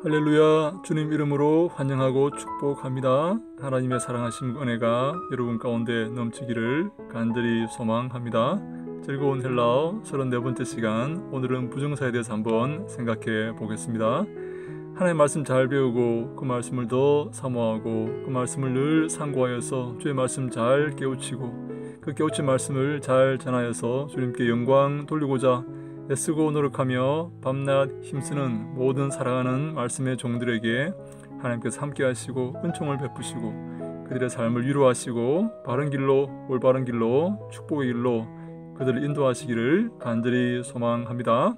할렐루야. 주님 이름으로 환영하고 축복합니다. 하나님의 사랑하심 은혜가 여러분 가운데 넘치기를 간절히 소망합니다. 즐거운 헬라어 34번째 시간, 오늘은 부정사에 대해서 한번 생각해 보겠습니다. 하나님의 말씀 잘 배우고 그 말씀을 더 사모하고 그 말씀을 늘 상고하여서 주의 말씀 잘 깨우치고 그 깨우친 말씀을 잘 전하여서 주님께 영광 돌리고자 애쓰고 노력하며 밤낮 힘쓰는 모든 사랑하는 말씀의 종들에게 하나님께서 함께 하시고 은총을 베푸시고 그들의 삶을 위로하시고 바른 길로, 올바른 길로, 축복의 길로 그들을 인도하시기를 간절히 소망합니다.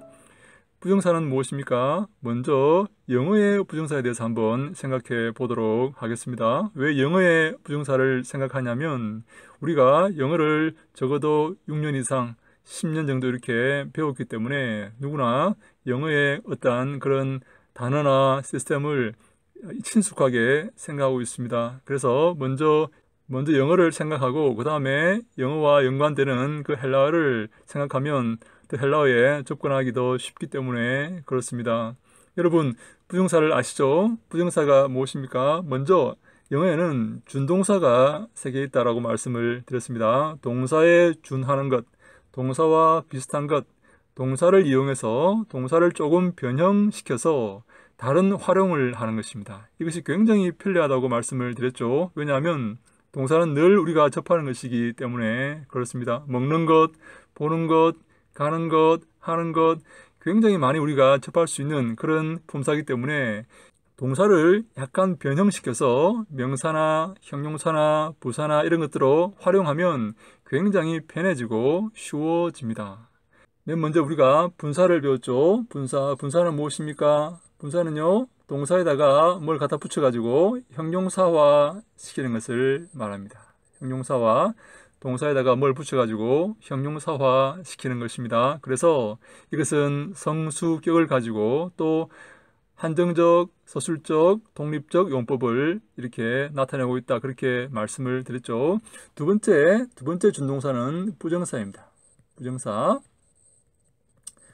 부정사는 무엇입니까? 먼저 영어의 부정사에 대해서 한번 생각해 보도록 하겠습니다. 왜 영어의 부정사를 생각하냐면 우리가 영어를 적어도 6년 이상 10년 정도 이렇게 배웠기 때문에 누구나 영어의 어떠한 그런 단어나 시스템을 친숙하게 생각하고 있습니다. 그래서 먼저 영어를 생각하고 그 다음에 영어와 연관되는 그 헬라어를 생각하면 또 헬라어에 접근하기 더 쉽기 때문에 그렇습니다. 여러분, 부정사를 아시죠? 부정사가 무엇입니까? 먼저 영어에는 준동사가 3개 있다라고 말씀을 드렸습니다. 동사에 준하는 것, 동사와 비슷한 것, 동사를 이용해서 동사를 조금 변형시켜서 다른 활용을 하는 것입니다. 이것이 굉장히 편리하다고 말씀을 드렸죠. 왜냐하면 동사는 늘 우리가 접하는 것이기 때문에 그렇습니다. 먹는 것, 보는 것, 가는 것, 하는 것, 굉장히 많이 우리가 접할 수 있는 그런 품사이기 때문에 동사를 약간 변형시켜서 명사나 형용사나 부사나 이런 것들로 활용하면 굉장히 편해지고 쉬워집니다. 맨 먼저 우리가 분사를 배웠죠. 분사는 무엇입니까? 분사는요, 동사에다가 뭘 갖다 붙여가지고 형용사화 시키는 것을 말합니다. 형용사화, 동사에다가 뭘 붙여가지고 형용사화 시키는 것입니다. 그래서 이것은 성수격을 가지고 또 한정적, 서술적, 독립적 용법을 이렇게 나타내고 있다. 그렇게 말씀을 드렸죠. 두 번째 준동사는 부정사입니다. 부정사.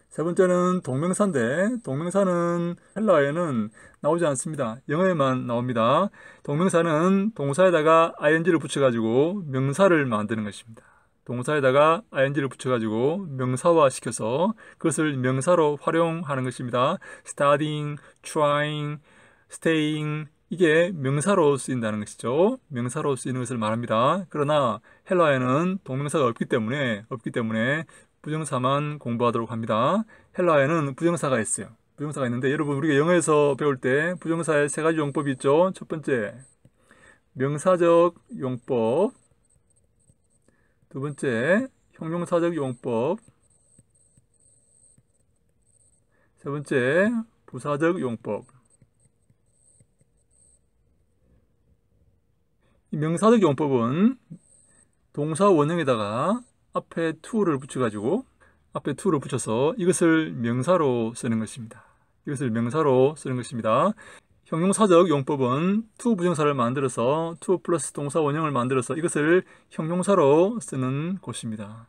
세 번째는 동명사인데 동명사는 헬라어에는 나오지 않습니다. 영어에만 나옵니다. 동명사는 동사에다가 ing를 붙여가지고 명사를 만드는 것입니다. 동사에다가 ing를 붙여가지고 명사화 시켜서 그것을 명사로 활용하는 것입니다. studying, trying, staying, 이게 명사로 쓰인다는 것이죠. 명사로 쓰이는 것을 말합니다. 그러나 헬라어에는 동명사가 없기 때문에 부정사만 공부하도록 합니다. 헬라어에는 부정사가 있어요. 부정사가 있는데 여러분, 우리가 영어에서 배울 때 부정사의 3가지 용법이 있죠. 첫 번째, 명사적 용법. 두 번째, 형용사적 용법. 세 번째, 부사적 용법. 이 명사적 용법은 동사 원형에다가 앞에 to를 붙여서 이것을 명사로 쓰는 것입니다. 형용사적 용법은 to 부정사를 만들어서 to 플러스 동사 원형을 만들어서 이것을 형용사로 쓰는 것입니다.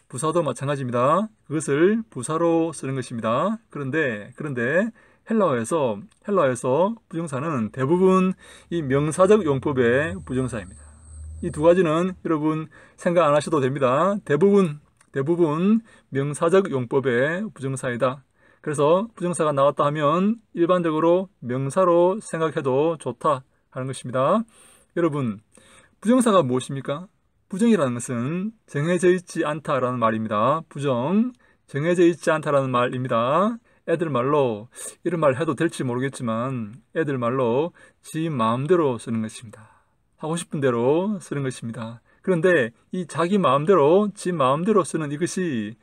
부사도 마찬가지입니다. 그것을 부사로 쓰는 것입니다. 그런데 헬라어에서 부정사는 대부분 이 명사적 용법의 부정사입니다. 이 두 가지는 여러분 생각 안 하셔도 됩니다. 대부분 명사적 용법의 부정사이다. 그래서 부정사가 나왔다 하면 일반적으로 명사로 생각해도 좋다 하는 것입니다. 여러분, 부정사가 무엇입니까? 부정이라는 것은 정해져 있지 않다라는 말입니다. 정해져 있지 않다라는 말입니다. 애들 말로, 이런 말 해도 될지 모르겠지만 애들 말로 지 마음대로 쓰는 것입니다. 하고 싶은 대로 쓰는 것입니다. 그런데 이 자기 마음대로, 지 마음대로 쓰는 이것이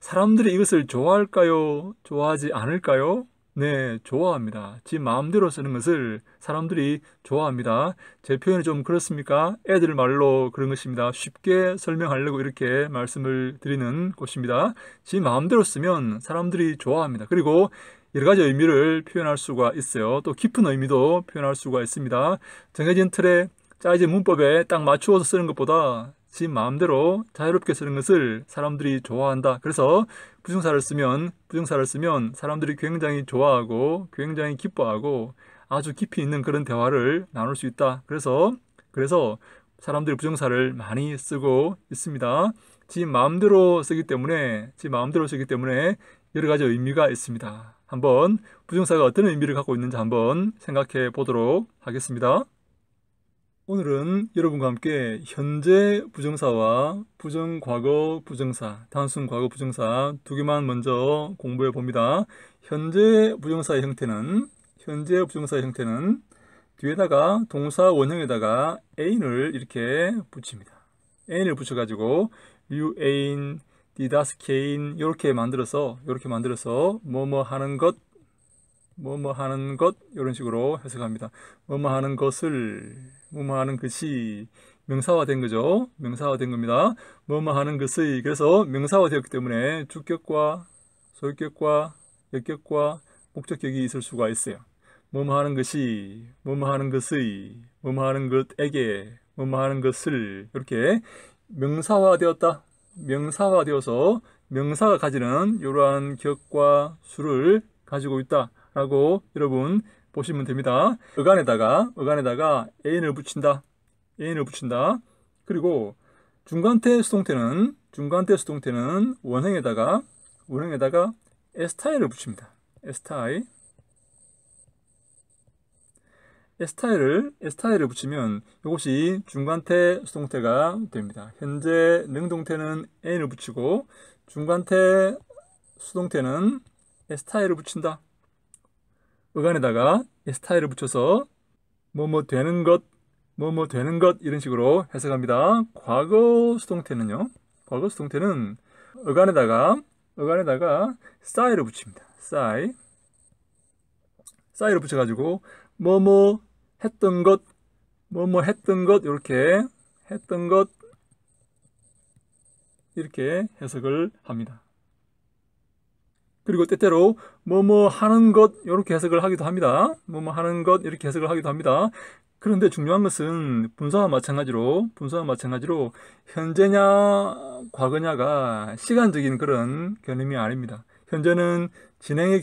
사람들이 이것을 좋아할까요? 좋아하지 않을까요? 네, 좋아합니다. 지 마음대로 쓰는 것을 사람들이 좋아합니다. 제 표현이 좀 그렇습니까? 애들 말로 그런 것입니다. 쉽게 설명하려고 이렇게 말씀을 드리는 것입니다. 지 마음대로 쓰면 사람들이 좋아합니다. 그리고 여러 가지 의미를 표현할 수가 있어요. 또 깊은 의미도 표현할 수가 있습니다. 정해진 틀에 짜여진 문법에 딱 맞추어서 쓰는 것보다 지 마음대로 자유롭게 쓰는 것을 사람들이 좋아한다. 그래서 부정사를 쓰면 사람들이 굉장히 좋아하고 굉장히 기뻐하고 아주 깊이 있는 그런 대화를 나눌 수 있다. 그래서 사람들이 부정사를 많이 쓰고 있습니다. 지 마음대로 쓰기 때문에 여러 가지 의미가 있습니다. 한번 부정사가 어떤 의미를 갖고 있는지 한번 생각해 보도록 하겠습니다. 오늘은 여러분과 함께 현재 부정사와 부정과거 부정사, 단순 과거 부정사 두 개만 먼저 공부해 봅니다. 현재 부정사의 형태는 뒤에다가 동사 원형에다가 ain을 이렇게 붙입니다. ain을 붙여가지고 you ain, did us cain 이렇게 만들어서 뭐뭐 하는 것 이런 식으로 해석합니다. 뭐뭐 하는 것을, 뭐뭐 하는 것이 명사화된 거죠. 명사화된 겁니다. 뭐뭐 하는 것의, 그래서 명사화되었기 때문에 주격과 소유격과 역격과 목적격이 있을 수가 있어요. 뭐뭐 하는 것이, 뭐뭐 하는 것의, 뭐뭐 하는 것에게, 뭐뭐 하는 것을 이렇게 명사화되었다. 명사화되어서 명사가 가지는 이러한 격과 수를 가지고 있다 라고 여러분 보시면 됩니다. 어간에다가 ain을 붙인다. 그리고 중간태 수동태는 원형에다가 에스타일을 붙입니다. 에스타일을 붙이면 이것이 중간태 수동태가 됩니다. 현재 능동태는 ain을 붙이고 중간태 수동태는 에스타일을 붙인다. 어간에다가 에스타일을 붙여서 뭐뭐 되는 것 이런 식으로 해석합니다. 과거 수동태는 어간에다가 싸이를 붙입니다. 싸이를 붙여가지고 뭐뭐 했던 것 이렇게 했던 것 이렇게 해석을 합니다. 그리고 때때로 뭐뭐 하는 것 이렇게 해석을 하기도 합니다. 뭐뭐 하는 것 이렇게 해석을 하기도 합니다. 그런데 중요한 것은 분사와 마찬가지로 현재냐 과거냐가 시간적인 그런 개념이 아닙니다. 현재는 진행의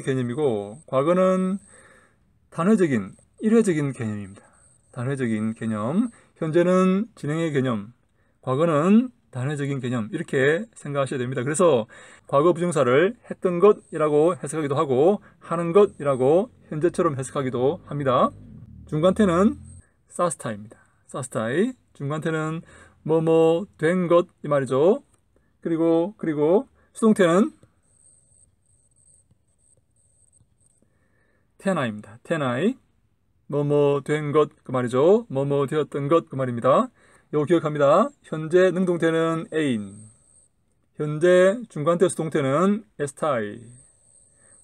개념이고 과거는 단회적인 일회적인 개념입니다. 단회적인 개념. 현재는 진행의 개념, 과거는 단회적인 개념 이렇게 생각하셔야 됩니다. 그래서 과거 부정사를 했던 것이라고 해석하기도 하고 하는 것이라고 현재처럼 해석하기도 합니다. 중간태는 사스타입니다. 중간태는 뭐뭐 된 것 이 말이죠. 그리고 수동태는 테나입니다. 뭐뭐 된 것 그 말이죠. 뭐뭐 되었던 것 그 말입니다. 이거 기억합니다. 현재 능동태는 ain, 현재 중간태 수동태는 estai,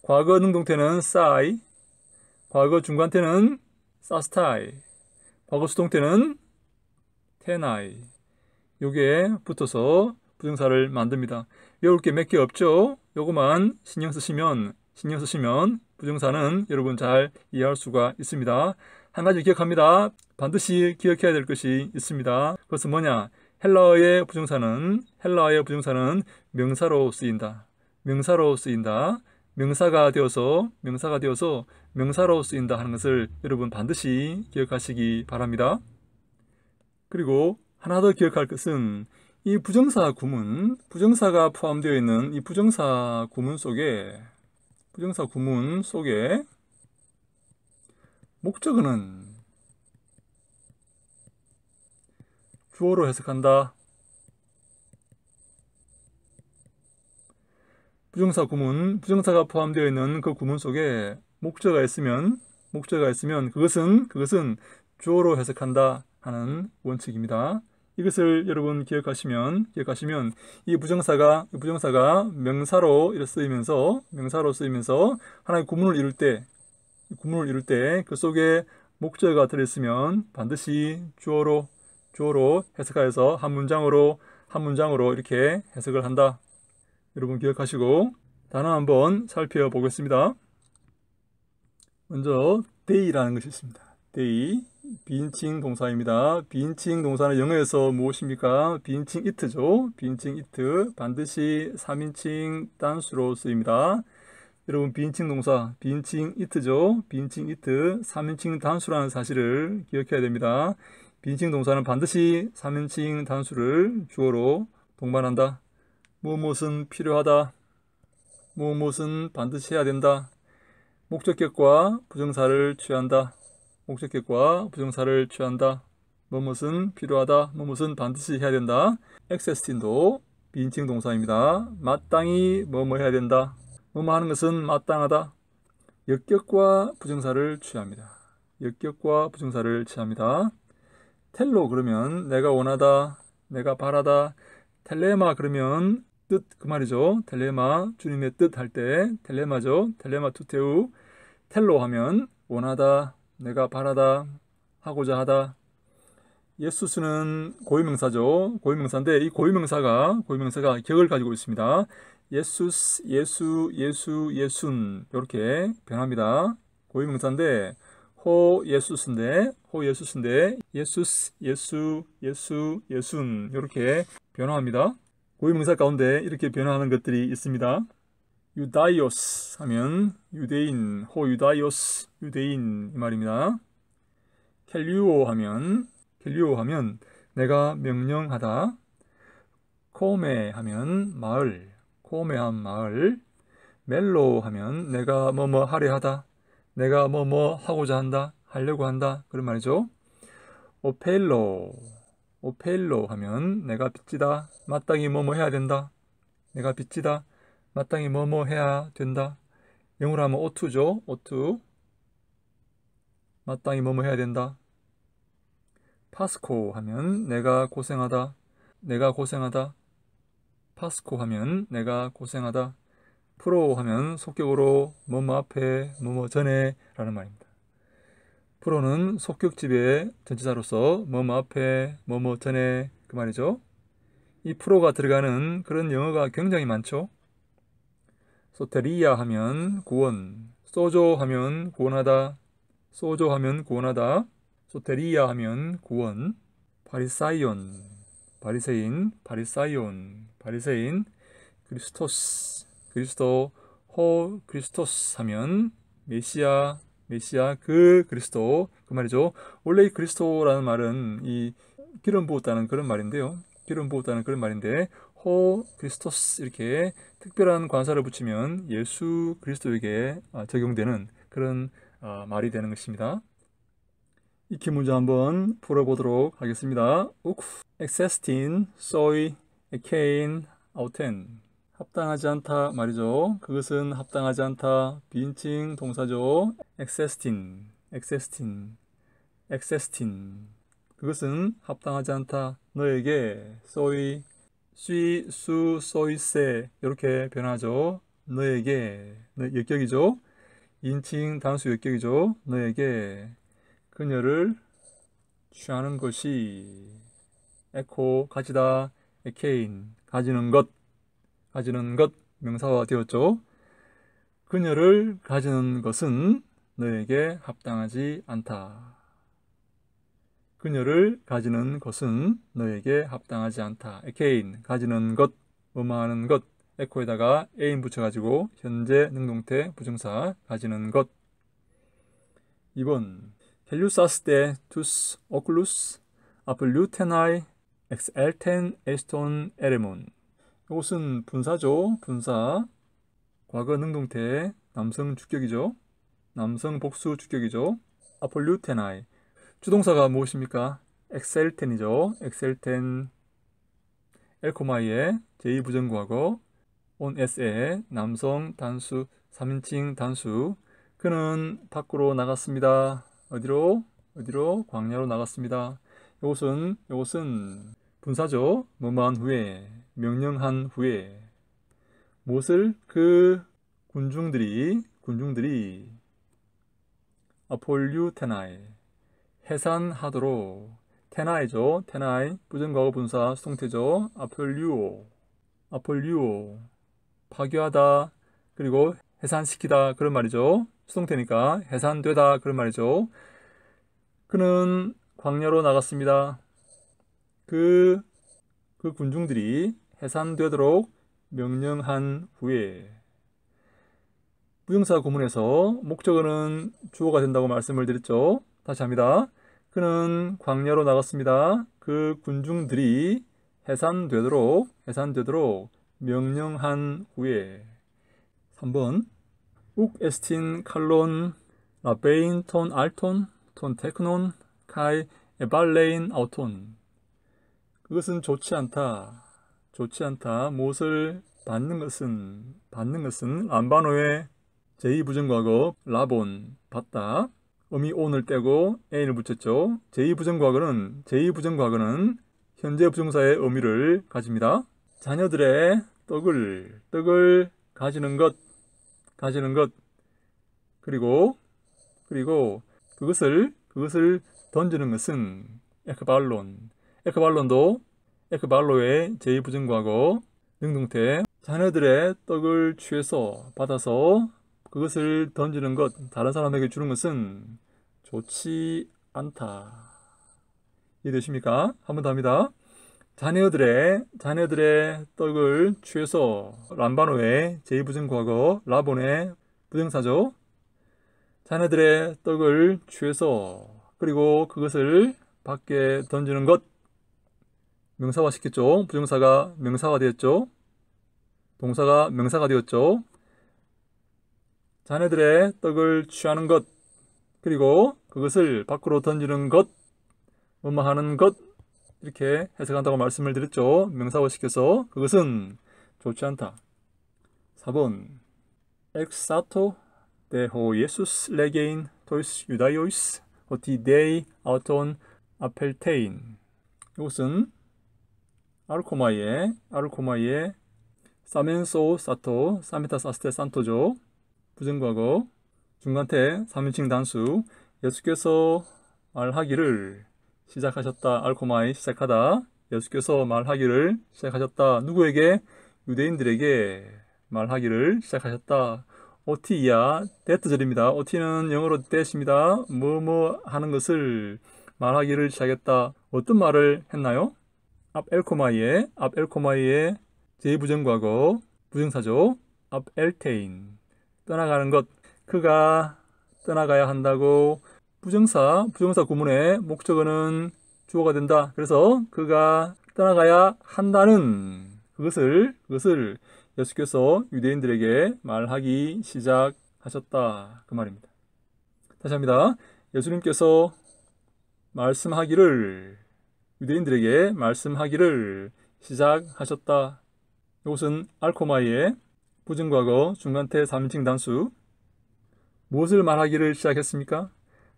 과거 능동태는 sai, 과거 중간태는 sastai, 과거 수동태는 tenai. 요게 붙어서 부정사를 만듭니다. 외울 게 몇 개 없죠? 요거만 신경 쓰시면 부정사는 여러분 잘 이해할 수가 있습니다. 한 가지 기억합니다. 반드시 기억해야 될 것이 있습니다. 그것은 뭐냐? 헬라어의 부정사는 명사로 쓰인다. 명사가 되어서 명사로 쓰인다 하는 것을 여러분 반드시 기억하시기 바랍니다. 그리고 하나 더 기억할 것은 이 부정사 구문, 부정사가 포함되어 있는 이 부정사 구문 속에 목적어는 주어로 해석한다. 부정사 구문, 부정사가 포함되어 있는 그 구문 속에 목적어가 있으면 그것은 주어로 해석한다 하는 원칙입니다. 이것을 여러분 기억하시면 이 부정사가 명사로 쓰이면서 하나의 구문을 이룰 때 그 속에 목적어가 들어있으면 반드시 주어로 해석하여서 한 문장으로 이렇게 해석을 한다. 여러분 기억하시고 단어 한번 살펴보겠습니다. 먼저 day라는 것이 있습니다. day 비인칭 동사입니다. 비인칭 동사는 영어에서 무엇입니까? 비인칭 it죠. 비인칭 it 반드시 3인칭 단수로 쓰입니다. 여러분 비인칭 동사 비인칭 it죠. 비인칭 it 3인칭 단수라는 사실을 기억해야 됩니다. 비인칭 동사는 반드시 3인칭 단수를 주어로 동반한다. 무엇은 필요하다. 무엇은 반드시 해야 된다. 목적격과 부정사를 취한다. 목적격과 부정사를 취한다. 무엇은 필요하다. 무엇은 반드시 해야 된다. existing도 비인칭 동사입니다. 마땅히 뭐뭐 해야 된다. 뭐뭐 하는 것은 마땅하다. 역격과 부정사를 취합니다. 역격과 부정사를 취합니다. 텔로 그러면 내가 원하다, 내가 바라다. 텔레마 그러면 뜻 그 말이죠. 텔레마 주님의 뜻 할 때 텔레마죠. 텔레마 투테우. 텔로 하면 원하다, 내가 바라다, 하고자 하다. 예수스는 고유명사죠. 고유명사인데 이 고유명사가 격을 가지고 있습니다. 예수스, 예수, 예수, 예순 이렇게 변합니다. 고유명사인데 호 예수스인데 예수스, 예수, 예수, 예순 이렇게 변화합니다. 고유명사 가운데 이렇게 변화하는 것들이 있습니다. 유다이오스 하면 유대인, 호 유다이오스 유대인 이 말입니다. 켈리오 하면 내가 명령하다. 코메 하면 마을, 코메한 마을. 멜로 하면 내가 뭐뭐 하려 하다. 내가 뭐뭐 하고자 한다. 하려고 한다. 그런 말이죠. 오펠로 하면 내가 빚지다. 마땅히 뭐뭐 해야 된다. 내가 빚지다. 마땅히 뭐뭐 해야 된다. 영어로 하면 oughto죠. ought. 마땅히 뭐뭐 해야 된다. 파스코 하면 내가 고생하다. 내가 고생하다. 파스코 하면 내가 고생하다. 프로 하면 속격으로 뭐뭐 앞에 뭐뭐 전에 라는 말입니다. 프로는 속격집의 전치사로서 뭐뭐 앞에 뭐뭐 전에 그 말이죠. 이 프로가 들어가는 그런 영어가 굉장히 많죠. 소테리아 하면 구원, 소조 하면 구원하다, 소조 하면 구원하다, 소테리아 하면 구원, 바리사이온, 바리새인, 바리사이온, 바리새인, 그리스토스, 그리스도, 호 그리스토스 하면 메시아, 그 그리스도 그 말이죠. 원래 이 그리스도라는 말은 이 기름 부었다는 그런 말인데요. 기름 부었다는 그런 말인데 호 그리스토스 이렇게 특별한 관사를 붙이면 예수 그리스도에게 적용되는 그런 말이 되는 것입니다. 익히 문제 한번 풀어보도록 하겠습니다. existing, soy, ekein, auten. 합당하지 않다 말이죠. 그것은 합당하지 않다. 비인칭 동사죠. existing. 그것은 합당하지 않다. 너에게 soy, 수, soy, se 이렇게 변하죠. 너에게 역격이죠. 인칭 단수 역격이죠. 너에게 그녀를 취하는 것이 에코 가지다, 에케인 가지는 것 명사화 되었죠. 그녀를 가지는 것은 너에게 합당하지 않다. 그녀를 가지는 것은 너에게 합당하지 않다. 에케인 가지는 것, 뭐뭐하는 것. 에코에다가 에인 붙여가지고 현재 능동태 부정사 가지는 것. 2번 헬류사스데 투스 오클루스 아플루테나이 엑스엘텐 에스톤 에레몬. 이것은 분사죠. 분사. 과거 능동태 남성 주격이죠. 남성 복수 주격이죠. 아폴류테나이. 주동사가 무엇입니까? 엑셀텐이죠. 엑셀텐. 엘코마이의 제2부정과거 on s의 남성 단수 3인칭 단수. 그는 밖으로 나갔습니다. 어디로? 광야로 나갔습니다. 이것은 분사죠. 뭐뭐한 후에, 명령한 후에. 무엇을? 그 군중들이 아폴류테나이 해산하도록. 테나이죠. 테나이 부정과거 분사 수동태죠. 아폴류오 파괴하다 그리고 해산시키다 그런 말이죠. 수동태니까 해산되다 그런 말이죠. 그는 광야로 나갔습니다. 그 군중들이 해산되도록 명령한 후에. 부정사 구문에서 목적어는 주어가 된다고 말씀을 드렸죠. 다시 합니다. 그는 광야로 나갔습니다. 그 군중들이 해산되도록 명령한 후에. 3번 욱 에스틴 칼론 라베인 톤 알톤 톤 테크논 카이 에발레인 아우톤. 그것은 좋지 않다. 무엇을 받는 것은 람바노의 제2부정과거 라본 받다. 음이 온을 떼고 ain을 붙였죠. 제2부정과거는 현재 부정사의 의미를 가집니다. 자녀들의 떡을 가지는 것. 그리고 그것을 던지는 것은 에크발론도 에크발로의 제2부정과거 능동태. 자녀들의 떡을 취해서 받아서 그것을 던지는 것, 다른 사람에게 주는 것은 좋지 않다. 이해되십니까? 한 번 더 합니다. 자녀들의 떡을 취해서 람바노의 제2부정과거 라본의 부정사죠. 자녀들의 떡을 취해서 그리고 그것을 밖에 던지는 것. 명사화 시켰죠. 부정사가 명사가 되었죠. 동사가 명사가 되었죠. 자녀들의 떡을 취하는 것, 그리고 그것을 밖으로 던지는 것, 뭐뭐 하는 것, 이렇게 해석한다고 말씀을 드렸죠. 명사화 시켜서 그것은 좋지 않다. 4번 엑사토 데호 예수스 레게인 토이스 유다요이스 호티 데이 아우톤 아펠테인. 이것은 아르코마이에 사멘소 사토 사메타 사스테 산토죠. 부정과거 중간태 3인칭 단수. 예수께서 말하기를 시작하셨다. 알코마이 시작하다. 예수께서 말하기를 시작하셨다. 누구에게? 유대인들에게 말하기를 시작하셨다. OT야 that절입니다. OT는 영어로 that입니다. 뭐뭐 하는 것을 말하기를 시작했다. 어떤 말을 했나요? 앞 엘코마이에 제2부정과거 부정사죠. 앞 엘테인 떠나가는 것. 그가 떠나가야 한다고. 부정사 구문의 목적어는 주어가 된다. 그래서 그가 떠나가야 한다는 그것을 예수께서 유대인들에게 말하기 시작하셨다. 그 말입니다. 다시 합니다. 예수님께서 유대인들에게 말씀하기를 시작하셨다. 이것은 알코마이의 부정과거 중간태 3인칭 단수. 무엇을 말하기를 시작했습니까?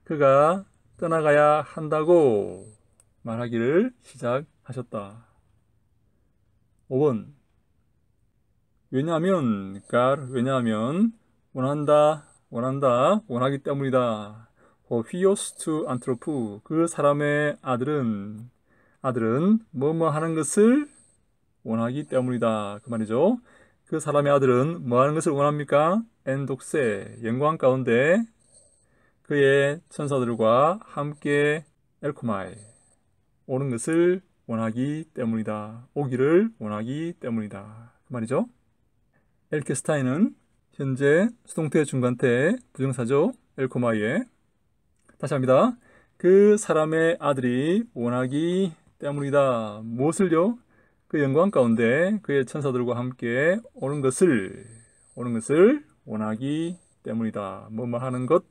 그가 떠나가야 한다고 말하기를 시작하셨다. 5번 왜냐하면 원하기 때문이다. 휘오스 투 안트로프 그 사람의 아들은 뭐뭐 하는 것을 원하기 때문이다. 그 말이죠. 그 사람의 아들은 뭐 하는 것을 원합니까? 엔독세 영광 가운데 그의 천사들과 함께 엘코마에 오는 것을 원하기 때문이다. 오기를 원하기 때문이다. 그 말이죠. 엘케스타인은 현재 수동태 중간태 부정사죠. 엘코마이에. 다시 합니다. 그 사람의 아들이 원하기 때문이다. 무엇을요? 그 영광 가운데 그의 천사들과 함께 오는 것을 원하기 때문이다. 뭐뭐 하는 것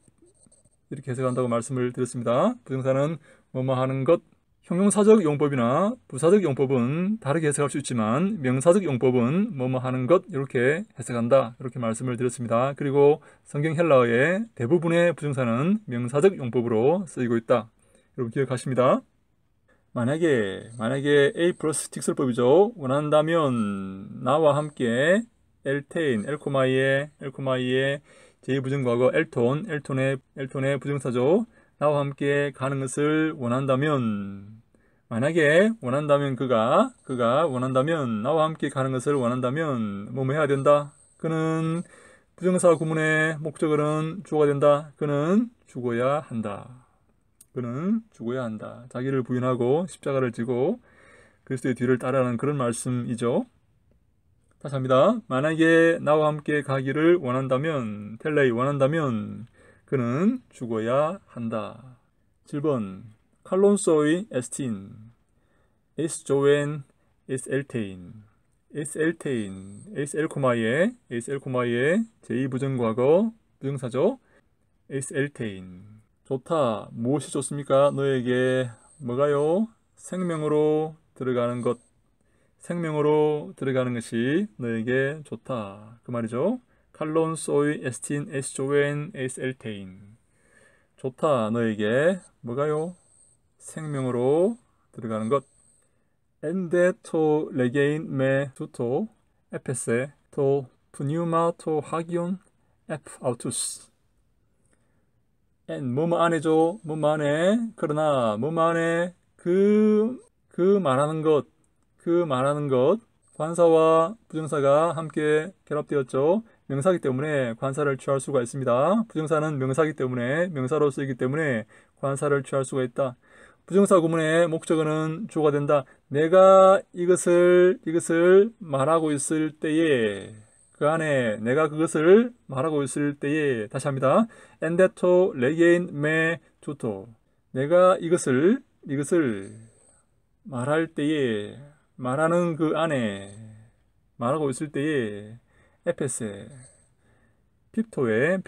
이렇게 해석한다고 말씀을 드렸습니다. 부정사는 뭐뭐 하는 것. 형용사적 용법이나 부사적 용법은 다르게 해석할 수 있지만 명사적 용법은 뭐뭐 하는 것 이렇게 해석한다. 이렇게 말씀을 드렸습니다. 그리고 성경 헬라어의 대부분의 부정사는 명사적 용법으로 쓰이고 있다. 여러분 기억하십니다. 만약에 A 플러스 직설법이죠. 원한다면 나와 함께 엘코마이의 제2부정과거 엘톤의 부정사죠. 나와 함께 가는 것을 원한다면 만약에 원한다면 그가 원한다면 나와 함께 가는 것을 원한다면 뭐뭐 해야 된다. 그는 부정사 구문의 목적어는 주어가 된다. 그는 죽어야 한다. 그는 죽어야 한다. 자기를 부인하고 십자가를 지고 그리스도의 뒤를 따르라는 그런 말씀이죠. 다시 합니다. 만약에 나와 함께 가기를 원한다면, 텔레이 원한다면 그는 죽어야 한다. 7번 칼론소이 에스틴 에스 조엔 에스 엘테인 에스 엘테인 에스 엘코마이에 제2부정과거 부정사죠. 에스 엘테인 좋다. 무엇이 좋습니까? 너에게 뭐가요? 생명으로 들어가는 것, 생명으로 들어가는 것이 너에게 좋다. 그 말이죠. 칼론 소이 에스틴 에스 조엔 에스 엘테인 좋다. 너에게 뭐가요? 생명으로 들어가는 것. 엔데 토 레게인 메 투토 에페세 토 푸뉴마 토 하기온 에프 아우투스 엔 뭐뭐 안에죠. 뭐뭐 안에 그러나 뭐뭐 안에 그 말하는 것 관사와 부정사가 함께 결합되었죠. 명사기 때문에 관사를 취할 수가 있습니다. 부정사는 명사기 때문에 명사로 쓰이기 때문에 관사를 취할 수가 있다. 부정사 구문의 목적어는 주어가 된다. 내가 이것을 말하고 있을 때에 그 안에 내가 그것을 말하고 있을 때에 다시 합니다. 엔데토 레게인 메 투토 내가 이것을 말할 때에 말하는 그 안에 말하고 있을 때에 에페세 핍토에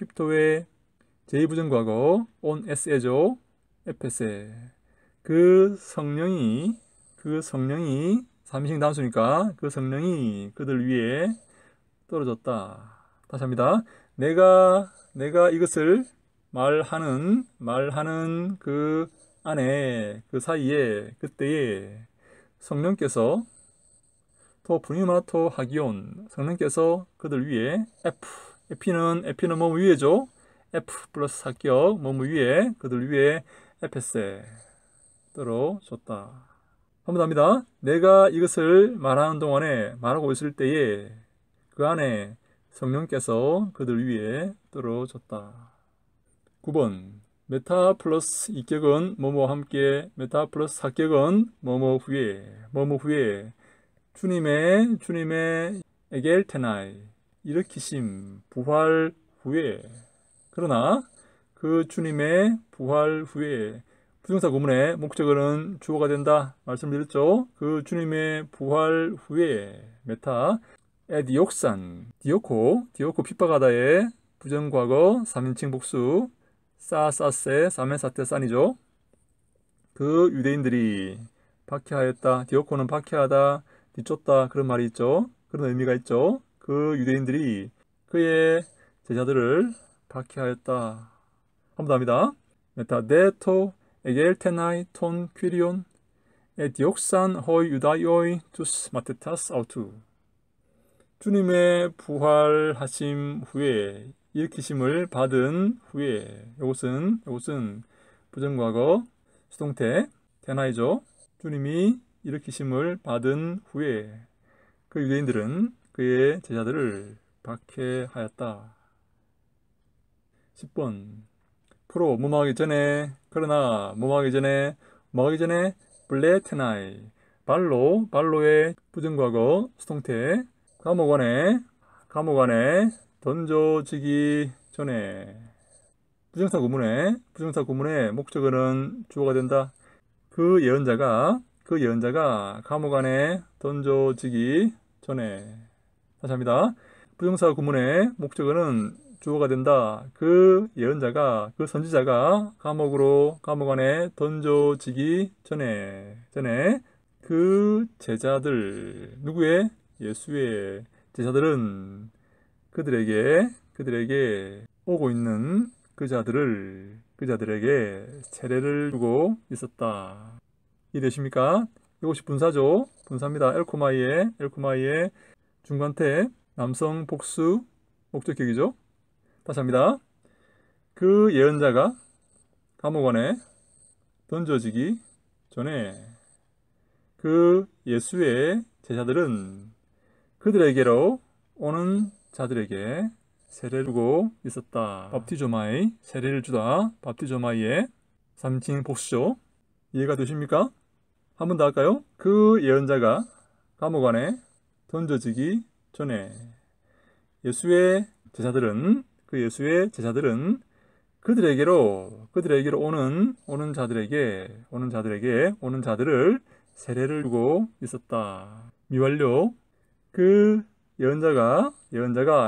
제2부정과거 온 에스에죠. 에페세 그 성령이 삼위신 단수니까 그 성령이 그들 위에 떨어졌다. 다시 합니다. 내가 이것을 말하는 그 안에 그 사이에 그때에 성령께서 토 푸니마토 하기온 성령께서 그들 위에 에피는 뭐뭐 위에죠. F 플러스 사격 뭐뭐 위에 그들 위에 에페세 떨어졌다. 한번 더 합니다. 내가 이것을 말하는 동안에 말하고 있을 때에 그 안에 성령께서 그들 위에 떨어졌다. 9번 메타 플러스 이격은 뭐뭐 함께 메타 플러스 사격은 뭐뭐 후에 주님의 에겔테나이 일으키심 부활 후에 그러나 그 주님의 부활 후에 부정사 구문의 목적어는 주어가 된다 말씀드렸죠. 그 주님의 부활 후에 메타 에디옥산 디오코 핍박하다의 부정과거 3인칭 복수 사세 사멘사테 산이죠. 그 유대인들이 박해하였다. 디오코는 박해하다 뒤쫓다 그런 말이 있죠. 그런 의미가 있죠. 그 유대인들이 그의 제자들을 박해하였다. 한번 더 합니다. 메타 데토 에겔테나이 톤 퀴리온 에디옥산 호이 유다이오이 투스 마테타스 아우투 주님의 부활하심 후에 일으키심을 받은 후에 이것은 부정과거 수동태 테나이죠. 주님이 일으키심을 받은 후에 그 유대인들은 그의 제자들을 박해하였다. 10번 프로 뭐뭐하기 전에 그러나 뭐뭐하기 전에 블레테나이 발로의 부정과거 수동태 감옥 안에 던져지기 전에 부정사 구문의 목적어는 주어가 된다. 그 예언자가 감옥 안에 던져지기 전에 다시 합니다. 부정사 구문의 목적어는 주어가 된다. 그 예언자가 그 선지자가 감옥 안에 던져지기 전에 그 제자들 누구의 예수의 제자들은 그들에게 오고 있는 그자들에게 세례를 주고 있었다. 이해되십니까? 이것이 분사죠. 분사입니다. 엘코마이의 중간태 남성 복수 목적격이죠. 다시 합니다. 그 예언자가 감옥 안에 던져지기 전에 그 예수의 제자들은 그들에게로 오는 자들에게 세례를 주고 있었다. 밥티조마이 세례를 주다. 밥티조마이의 3인칭 복수죠. 이해가 되십니까? 한 번 더 할까요? 그 예언자가 감옥 안에 던져지기 전에 예수의 제자들은 그들에게로 오는 자들을 세례를 주고 있었다. 미완료. 그 예언자가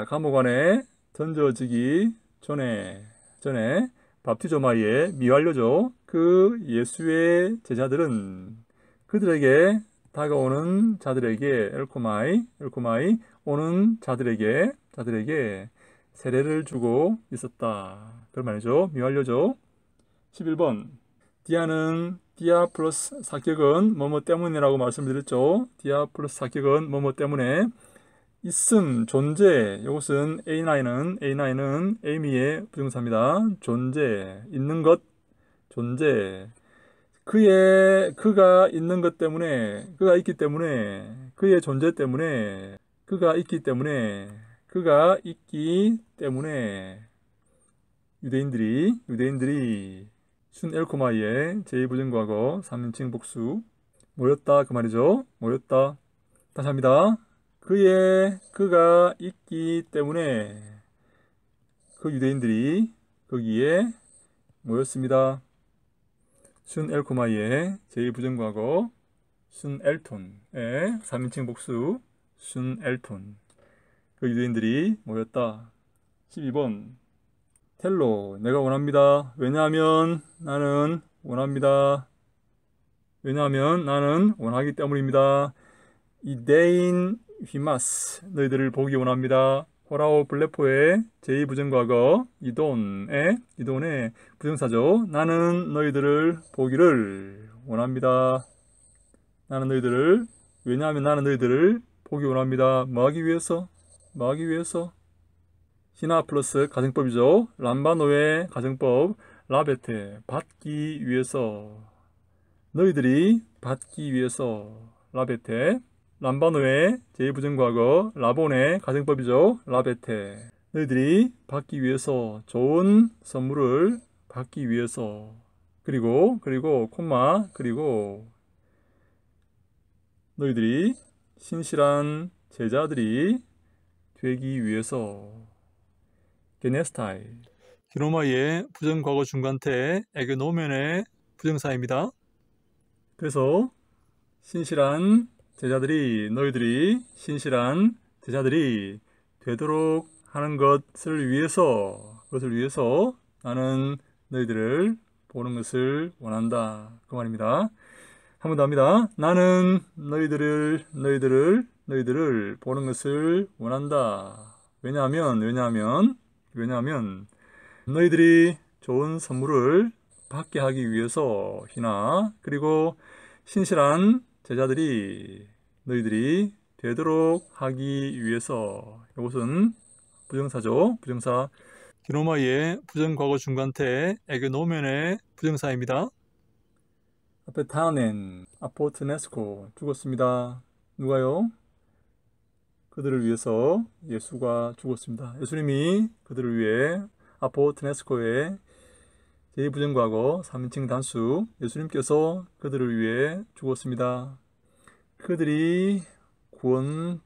감옥 안에 던져지기 전에 밥티조마이의 미완료죠. 그 예수의 제자들은 그들에게 다가오는 자들에게 엘코마이 오는 자들에게 세례를 주고 있었다. 그런 말이죠. 미완료죠. 11번. 디아 플러스 사격은 뭐뭐 때문이라고 말씀드렸죠. 디아 플러스 사격은 뭐뭐 때문에 있음, 존재. 이것은 A9은 에이미의 부정사입니다. 존재, 있는 것, 존재. 그가 있는 것 때문에, 그가 있기 때문에, 그의 존재 때문에, 그가 있기 때문에 유대인들이 순 엘코마이의 제2부정과거 3인칭 복수 모였다 그 말이죠. 모였다. 다시 합니다. 그가 있기 때문에 그 유대인들이 거기에 모였습니다. 순 엘코마이의 제2부정과거 순 엘톤의 3인칭 복수 순 엘톤. 그 유대인들이 모였다. 12번. 텔로, 내가 원합니다. 왜냐하면 나는 원하기 때문입니다. 이데인 휘마스, 너희들을 보기 원합니다. 호라오 블레포의 제2부정과거 이돈의 부정사죠. 나는 너희들을 보기를 원합니다. 왜냐하면 나는 너희들을 보기 원합니다. 뭐 하기 위해서? 시나 플러스 가정법이죠. 람바노의 가정법. 라베테, 받기 위해서. 너희들이 받기 위해서. 라베테. 람바노의 제2부정과거. 라본의 가정법이죠. 라베테. 너희들이 받기 위해서. 좋은 선물을 받기 위해서. 그리고 너희들이 신실한 제자들이 되기 위해서. 게네스타이. 기노마의 부정과거 중간태 에게노멘의 부정사입니다. 그래서 너희들이 신실한 제자들이 되도록 하는 것을 위해서 나는 너희들을 보는 것을 원한다. 그 말입니다. 한 번 더 합니다. 나는 너희들을 보는 것을 원한다. 왜냐하면 너희들이 좋은 선물을 받게 하기 위해서이나 그리고 신실한 제자들이 너희들이 되도록 하기 위해서. 이것은 부정사죠. 부정사. 기노마의 부정과거 중간태 에게노멘의 부정사입니다. 앞에 타넨 아포트네스코 죽었습니다. 누가요? 그들을 위해서 예수가 죽었습니다. 예수님이 그들을 위해 아포트네스코의 제2부정과거 3인칭 단수 예수님께서 그들을 위해 죽었습니다. 그들이 구원에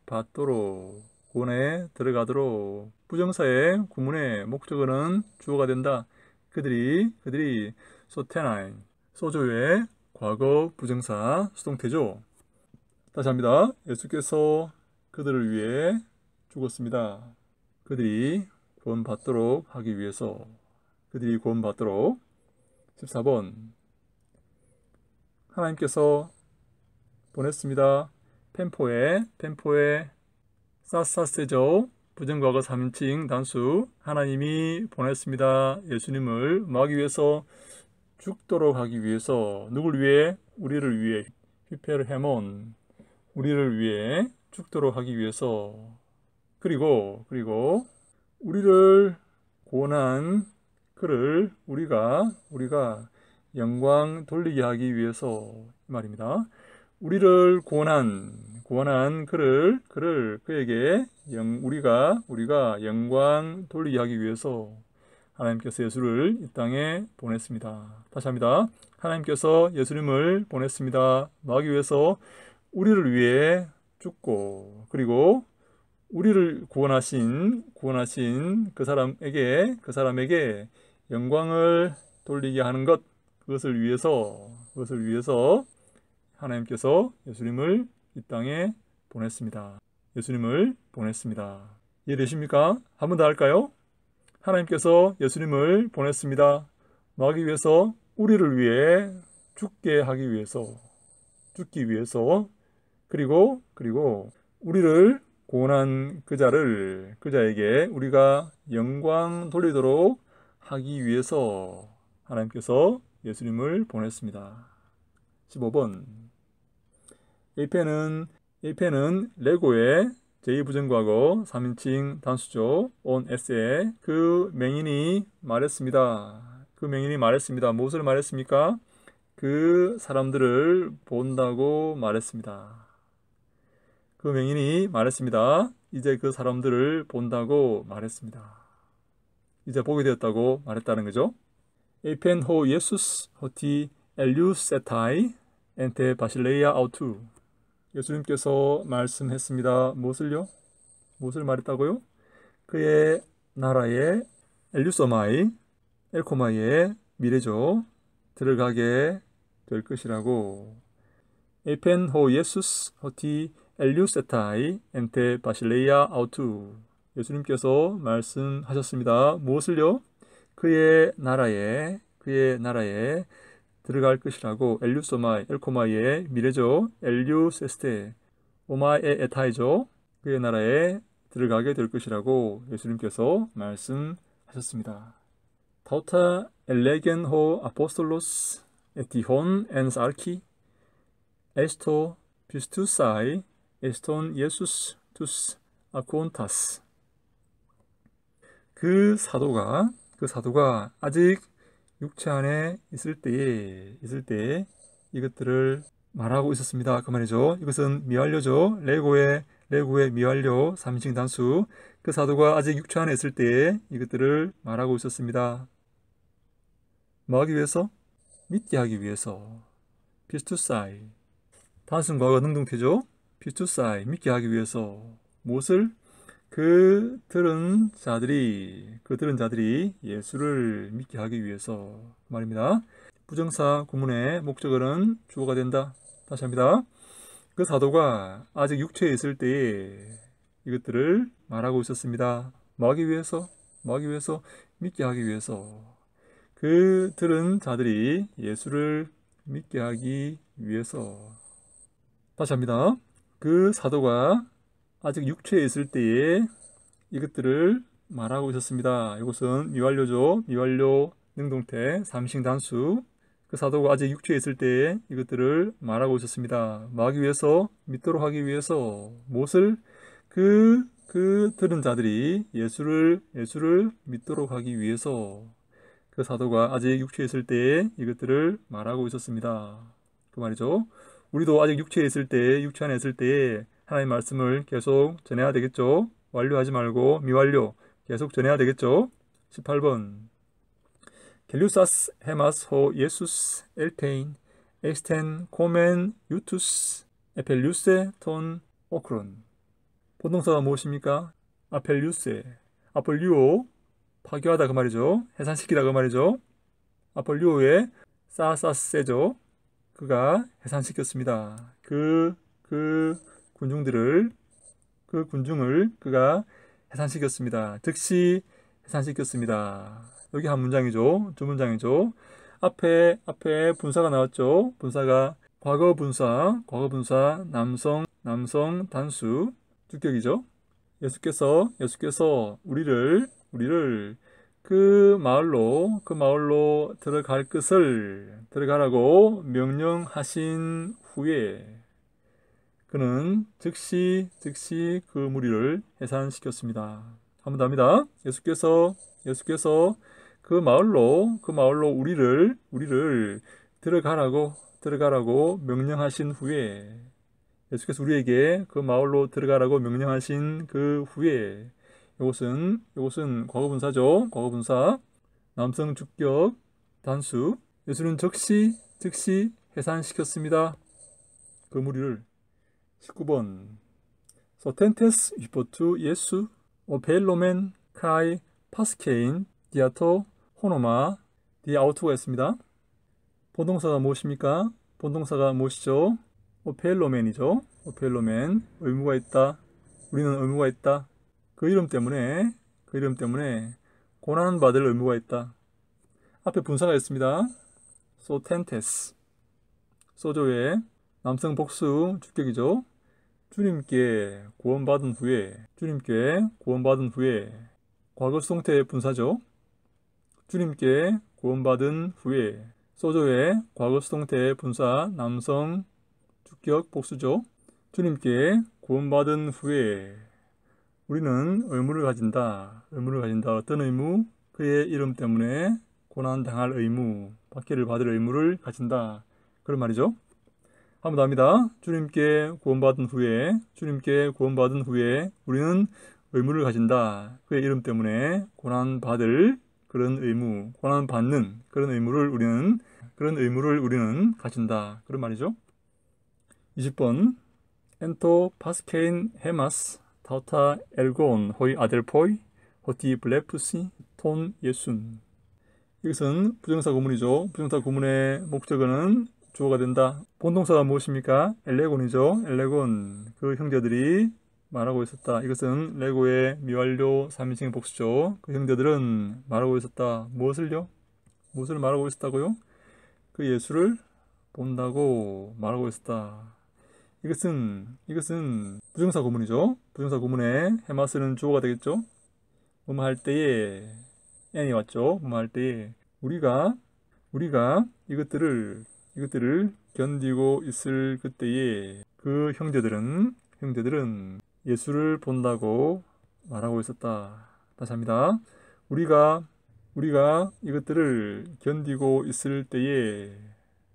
들어가도록 부정사의 구문의 목적어는 주어가 된다. 그들이 소테나인 소조의 과거 부정사 수동태죠. 다시 합니다. 예수께서 그들을 위해 죽었습니다. 그들이 구원받도록 하기 위해서. 14번. 하나님께서 보냈습니다. 펜포에 사사세죠. 부정과거 3인칭 단수. 하나님이 보냈습니다. 예수님을 뭐 하기 위해서? 죽도록 하기 위해서. 누굴 위해? 우리를 위해. 휘페르헤몬. 우리를 위해 죽도록 하기 위해서. 그리고 우리를 구원한 그를 우리가 영광 돌리게 하기 위해서 말입니다. 우리를 구원한 그에게 우리가 영광 돌리게 하기 위해서 하나님께서 예수를 이 땅에 보냈습니다. 다시 합니다. 하나님께서 예수님을 보냈습니다. 나기 위해서 우리를 위해 죽고, 그리고 우리를 구원하신 그 사람에게 영광을 돌리게 하는 것, 그것을 위해서 하나님께서 예수님을 이 땅에 보냈습니다. 예수님을 보냈습니다. 이해되십니까? 한 번 더 할까요? 하나님께서 예수님을 보냈습니다. 나기 위해서, 우리를 위해 죽기 위해서, 그리고 우리를 구원한 그자에게 우리가 영광 돌리도록 하기 위해서 하나님께서 예수님을 보냈습니다. 15번. A편은 레고의 제2부정과거 3인칭 단수죠. on S에 그 맹인이 말했습니다. 무엇을 말했습니까? 그 사람들을 본다고 말했습니다. 그 맹인이 말했습니다. 이제 그 사람들을 본다고 말했습니다. 이제 보게 되었다고 말했다는 거죠. 에펜 호 예수스 호티 엘류세타이 엔테 바실레이아 아우투. 예수님께서 말씀했습니다. 무엇을 말했다고요? 그의 나라의 엘코마이의 미래죠. 들어가게 될 것이라고. 에펜 호 예수스 호티 엘류세타이 엔테 바실레이아 아우투. 예수님께서 말씀하셨습니다. 무엇을요? 그의 나라에 들어갈 것이라고. 엘코마이의 미래죠. 엘류세스테 오마에 에타이죠. 그의 나라에 들어가게 될 것이라고 예수님께서 말씀하셨습니다. 타우타 엘레겐 호 아포스톨로스 에티혼 엔 사르키 에스토 피스투사이 에스톤 예수스 투스 아콘타스. 그 사도가 아직 육체 안에 있을 때에 이것들을 말하고 있었습니다. 그 말이죠. 이것은 미완료죠. 레고의 미완료 3인칭 단수. 그 사도가 아직 육체 안에 있을 때에 이것들을 말하고 있었습니다. 뭐 하기 위해서? 믿게 하기 위해서. 피스투사이. 단순 과거 능동태죠. 피스투사이. 믿게 하기 위해서. 무엇을? 그 들은 자들이 예수를 믿게 하기 위해서 말입니다. 부정사 구문의 목적어는 주어가 된다. 다시 합니다. 그 사도가 아직 육체에 있을 때에 이것들을 말하고 있었습니다. 뭐 하기 위해서? 믿게 하기 위해서. 그 들은 자들이 예수를 믿게 하기 위해서. 다시 합니다. 그 사도가 아직 육체에 있을 때에 이것들을 말하고 있었습니다. 이것은 미완료죠. 미완료 능동태 3인칭 단수. 그 사도가 아직 육체에 있을 때에 이것들을 말하고 있었습니다. 뭐 하기 위해서? 믿도록 하기 위해서. 무엇을? 그 들은 자들이 예수를 믿도록 하기 위해서 그 사도가 아직 육체에 있을 때에 이것들을 말하고 있었습니다. 그 말이죠. 우리도 아직 육체 안에 있을 때에 하나님의 말씀을 계속 전해야 되겠죠. 완료하지 말고 미완료 계속 전해야 되겠죠. 18번. 겔루사스 헤마스 호 예수스 엘테인 엑스텐 코멘 유투스 에펠류세 톤 오크론. 본동사가 무엇입니까? 아펠류오 파괴하다 그 말이죠. 해산시키다 그 말이죠. 아펠류오의 사사세죠. 그가 해산시켰습니다. 그 군중을 그가 해산시켰습니다. 즉시 해산시켰습니다. 여기 한 문장이죠. 두 문장이죠. 앞에 분사가 나왔죠. 분사가 과거 분사 남성 단수 주격이죠. 예수께서 우리를 그 마을로 들어갈 것을 들어가라고 명령하신 후에 그는 즉시 그 무리를 해산시켰습니다. 한 번 더 합니다. 예수께서 그 마을로 우리를 들어가라고 명령하신 후에 예수께서 우리에게 그 마을로 들어가라고 명령하신 그 후에 이것은 과거분사죠. 과거분사 남성 주격 단수. 예수는 즉시 해산시켰습니다. 그 무리를. 19번 소텐테스 위포투 예수 오펠로멘 카이 파스케인 디아토 호노마 디아우토가 있습니다. 본동사가 무엇입니까? 본동사가 무엇이죠? 오펠로멘이죠. 오펠로멘. 의무가 있다. 우리는 의무가 있다. 그 이름 때문에 고난받을 의무가 있다. 앞에 분사가 있습니다. 소텐테스. 소조의 남성 복수 주격이죠. 주님께 구원받은 후에 과거 수동태 분사죠. 주님께 구원받은 후에. 소조의 과거 수동태 분사 남성 주격 복수죠. 주님께 구원받은 후에 우리는 의무를 가진다. 어떤 의무? 그의 이름 때문에 고난당할 의무, 박해를 받을 의무를 가진다. 그런 말이죠. 한 번 더 합니다. 주님께 구원받은 후에 우리는 의무를 가진다. 그의 이름 때문에 고난받을 그런 의무, 고난받는 그런 의무를 우리는 가진다. 그런 말이죠. 20번 엔토 파스케인 헤마스 타우타 엘곤 호이 아델포이 호티 블레푸시 톤 예순. 이것은 부정사 구문이죠. 부정사 구문의 목적어는 주어가 된다. 본동사가 무엇입니까? 엘레곤이죠. 엘레곤. 그 형제들이 말하고 있었다. 이것은 레고의 미완료 3인칭 복수죠. 그 형제들은 말하고 있었다. 무엇을 말하고 있었다고요? 그 예수를 본다고 말하고 있었다. 이것은 부정사 구문이죠. 부정사 구문에 헤마스는 주어가 되겠죠. 뭐뭐 할 때에 n이 왔죠. 뭐뭐 할 때에 우리가 이것들을 견디고 있을 그때에 그 형제들은 예수를 본다고 말하고 있었다. 다시 합니다. 우리가 이것들을 견디고 있을 때에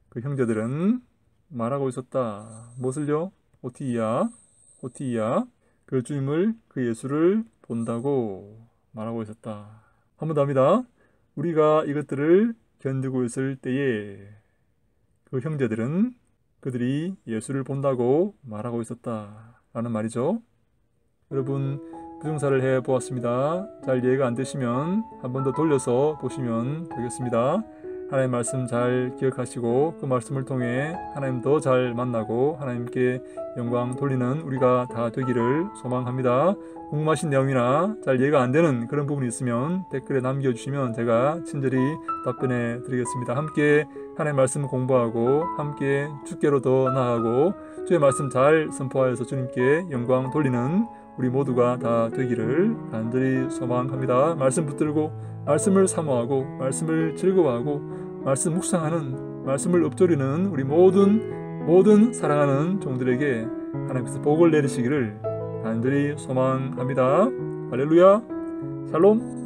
그 형제들은 말하고 있었다. 무엇을요? 오티이야. 그 주님을, 그 예수를 본다고 말하고 있었다. 한 번 더 합니다. 우리가 이것들을 견디고 있을 때에 그 형제들은 그들이 예수를 본다고 말하고 있었다. 라는 말이죠. 여러분, 부정사를 해보았습니다. 잘 이해가 안 되시면 한 번 더 돌려서 보시면 되겠습니다. 하나님 말씀 잘 기억하시고 그 말씀을 통해 하나님 더 잘 만나고 하나님께 영광 돌리는 우리가 다 되기를 소망합니다. 궁금하신 내용이나 잘 이해가 안 되는 그런 부분이 있으면 댓글에 남겨주시면 제가 친절히 답변해 드리겠습니다. 함께 하나님 말씀 공부하고 함께 주께로 더 나아가고 주의 말씀 잘 선포하여서 주님께 영광 돌리는 우리 모두가 다 되기를 간절히 소망합니다. 말씀 붙들고 말씀을 사모하고 말씀을 즐거워하고 말씀 묵상하는 말씀을 읊조리는 우리 모든 사랑하는 종들에게 하나님께서 복을 내리시기를 간절히 소망합니다. 할렐루야. 샬롬.